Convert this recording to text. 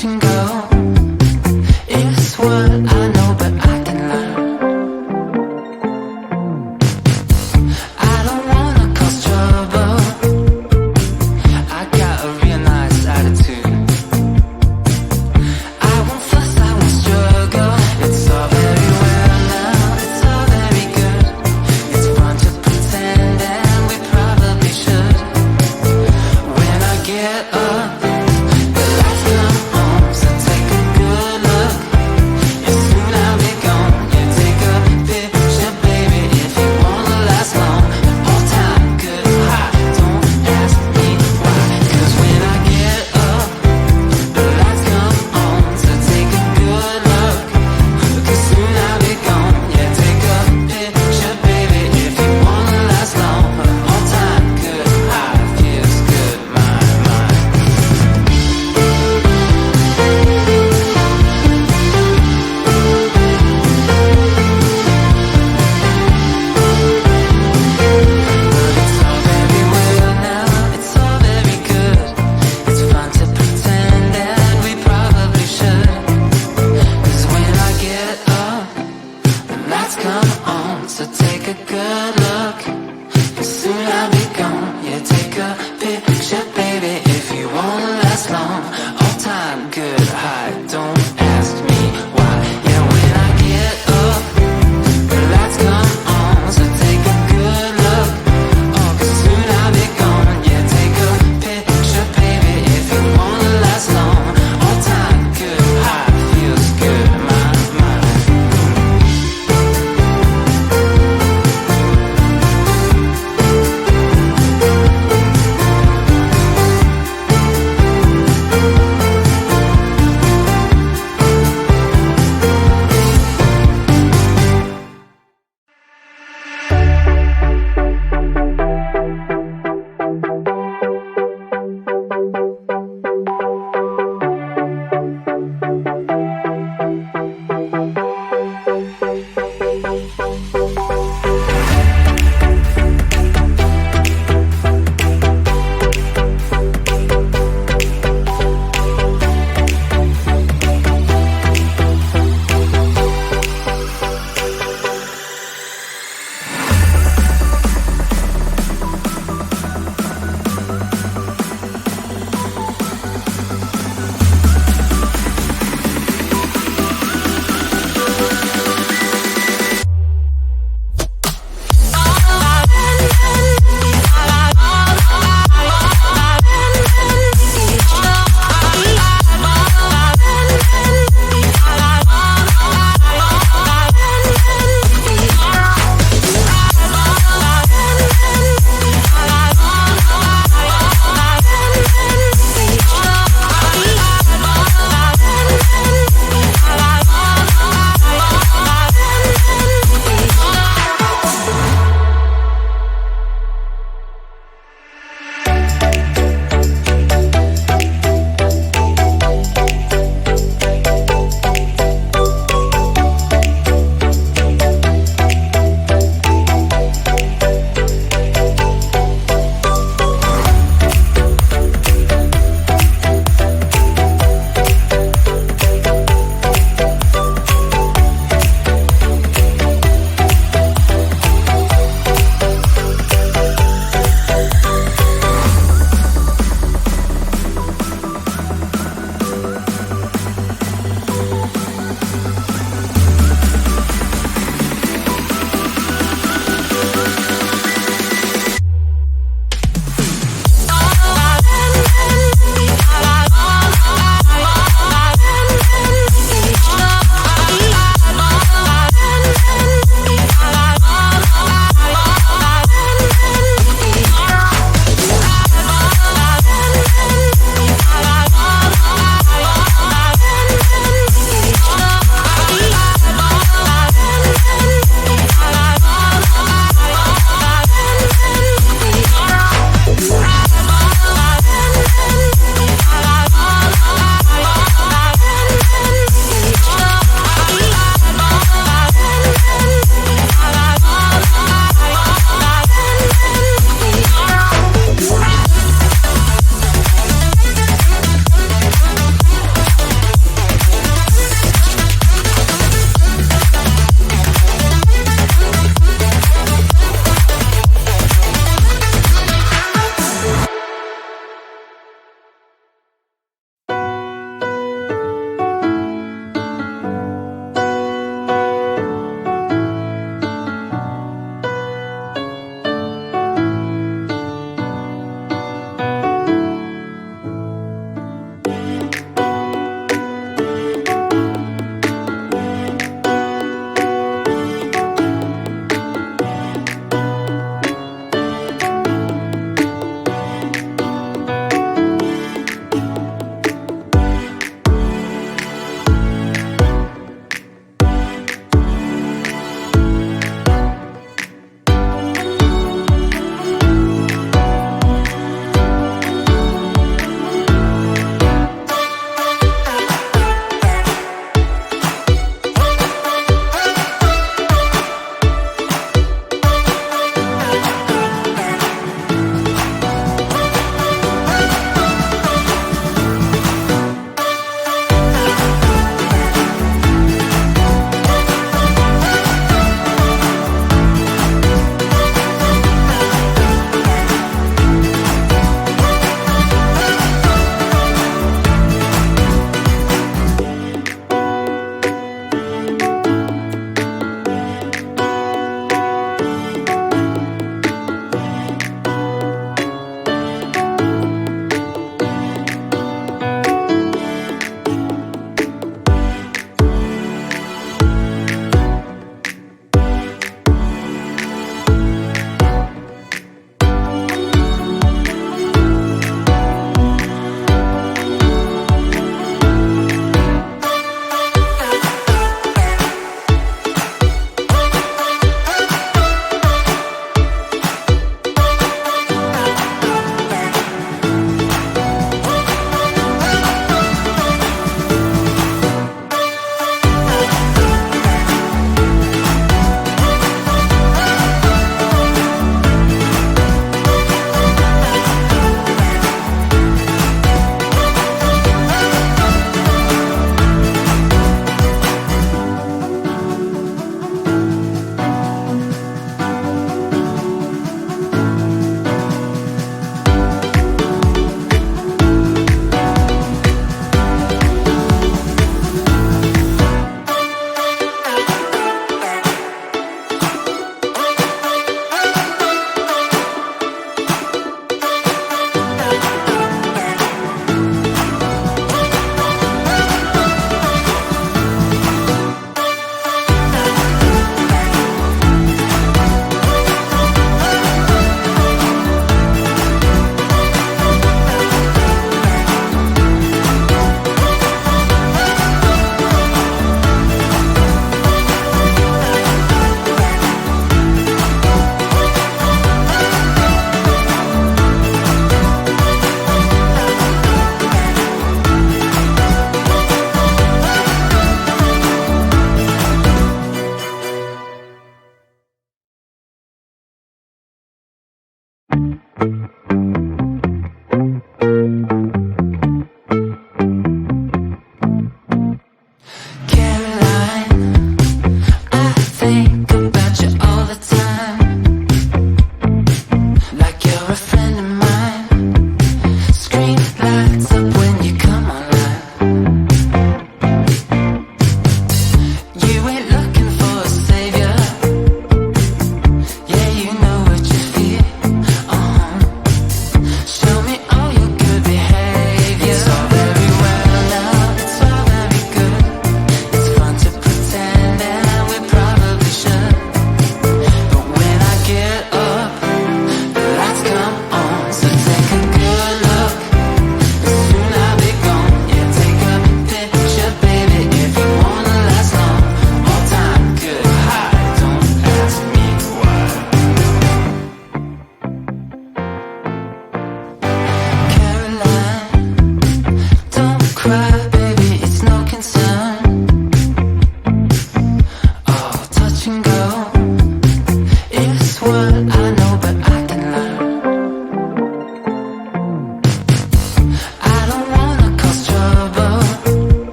touch and go is what I know, but I can learn. I don't wanna cause trouble. I got a real nice attitude. I won't fuss, I won't struggle. It's all very well now, it's all very good. It's fun to pretend and we probably should. When I get up, the lights come on, so take a good look. And soon I'll be gone. You take a picture, baby, if you wanna last long. All time good, high, don't ask me why. Cause when I get up, the lights come on, so take a good look. Cause soon I'll be gone. Yeah, take a picture, baby, if you wanna last long. All time good, high, feels good, my mind. It's all very well now, it's all very good. It's fun to pretend and we probably should. Cause when I get up, the lights come on, so take a good look. Cause soon I'll be gone. Yeah, take a picture, baby, if you wanna last long. All time good, high, don't